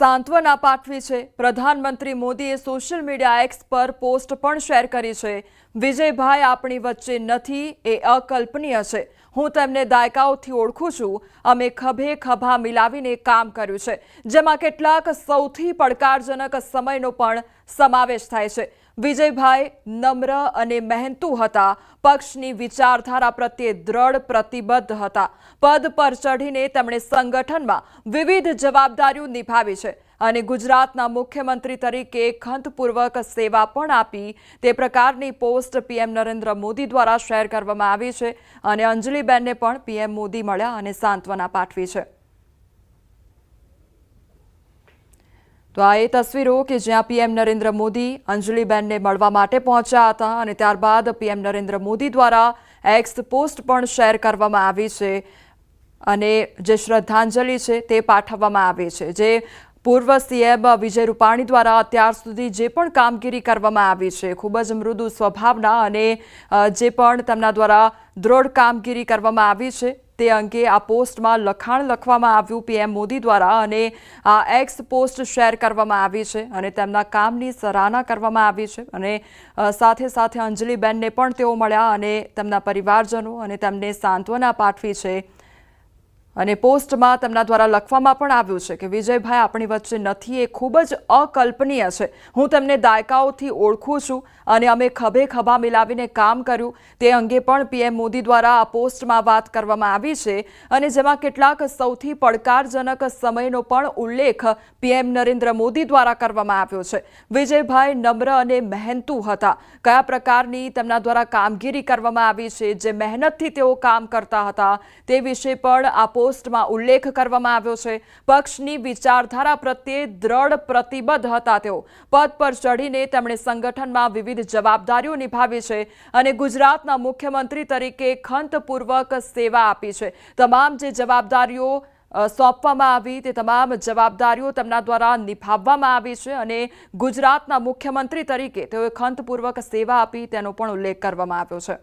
सांत्वना पाठवी छे। प्रधानमंत्री मोदीए सोशल मीडिया एक्स पर पोस्ट पण शेर करी छे। विजयभाई आपणी वच्चे नथी ए अकल्पनीय छे। हूँ तेमने दायकाओथी ओळखुं छुं। अमे खभे खभा मिलावीने काम कर्युं छे, जेमां केटलाक सौथी પડકારજનક समयनो पण समावेश थाय छे। विजयभाई नम्र अने मेहनतू हता। पक्षनी विचारधारा प्रत्ये दृढ़ प्रतिबद्ध हता। पद पर चढ़ीने तेमणे संगठनमां विविध जवाबदारीओ निभावी छे અને ગુજરાતના મુખ્યમંત્રી તરીકે ખંતપૂર્વક સેવા પણ આપી તે પ્રકારની પોસ્ટ પીએમ નરેન્દ્ર મોદી દ્વારા શેર કરવામાં આવી છે અને અંજલિબેનને પણ પીએમ મોદી મળ્યા અને સાંત્વના પાઠવી છે। તો આ એ તસવીરો કે જ્યાં પીએમ નરેન્દ્ર મોદી અંજલિબેનને મળવા માટે પહોંચ્યા હતા અને ત્યારબાદ પીએમ નરેન્દ્ર મોદી દ્વારા એક્સ પોસ્ટ પણ શેર કરવામાં આવી છે અને જે શ્રદ્ધાંજલિ છે તે પાઠવવામાં આવી છે। જે पूर्व सीएम विजय रूपाणी द्वारा अत्यार सुधी जे पण कामगीरी करवामां आवी छे, खूब ज मृदु स्वभावना अने जे पण तेमना द्वारा दृढ़ कामगीरी करवामां आवी छे ते अंगे आ पोस्टमां लखाण लखवामां आव्युं पीएम मोदी द्वारा अने आ एक्स पोस्ट शेर करवामां आवी छे अने तेमना कामनी सराहना करवामां आवी छे अने साथे साथे अंजलिबेनने पण तेओ मळ्या अने तेमना परिवारजनो अने तेમને सांत्वना पाठवी छे। અને પોસ્ટમાં તેમના દ્વારા લખવામાં પણ આવ્યું છે કે વિજયભાઈ આપણી વચ્ચે નથી એ ખૂબ જ અકલ્પનીય છે। હું તેમને દાયકાઓથી ઓળખું છું અને અમે ખભે ખભા મિલાવીને કામ કર્યું તે અંગે પણ પીએમ મોદી દ્વારા આ પોસ્ટમાં વાત કરવામાં આવી છે અને જેમાં કેટલાક સૌથી પડકારજનક સમયનો પણ ઉલ્લેખ પીએમ નરેન્દ્ર મોદી દ્વારા કરવામાં આવ્યો છે। વિજયભાઈ નમ્ર અને મહેનતુ હતા। કયા પ્રકારની તેમના દ્વારા કામગીરી કરવામાં આવી છે, જે મહેનતથી તેઓ કામ કરતા હતા તે વિશે પણ આ પોસ્ટમાં ઉલ્લેખ કરવામાં આવ્યો છે। પક્ષની વિચારધારા પ્રત્યે દૃઢ પ્રતિબદ્ધ હતા તેઓ। પદ પર ચઢીને તેમણે સંગઠનમાં વિવિધ જવાબદારીઓ નિભાવી છે અને ગુજરાતના મુખ્યમંત્રી તરીકે ખંતપૂર્વક સેવા આપી છે। તમામ જે જવાબદારીઓ સોંપવામાં આવી તે તમામ જવાબદારીઓ તેમના દ્વારા નિભાવવામાં આવી છે અને ગુજરાતના મુખ્યમંત્રી તરીકે તેઓએ ખંતપૂર્વક સેવા આપી તેનો પણ ઉલ્લેખ કરવામાં આવ્યો છે।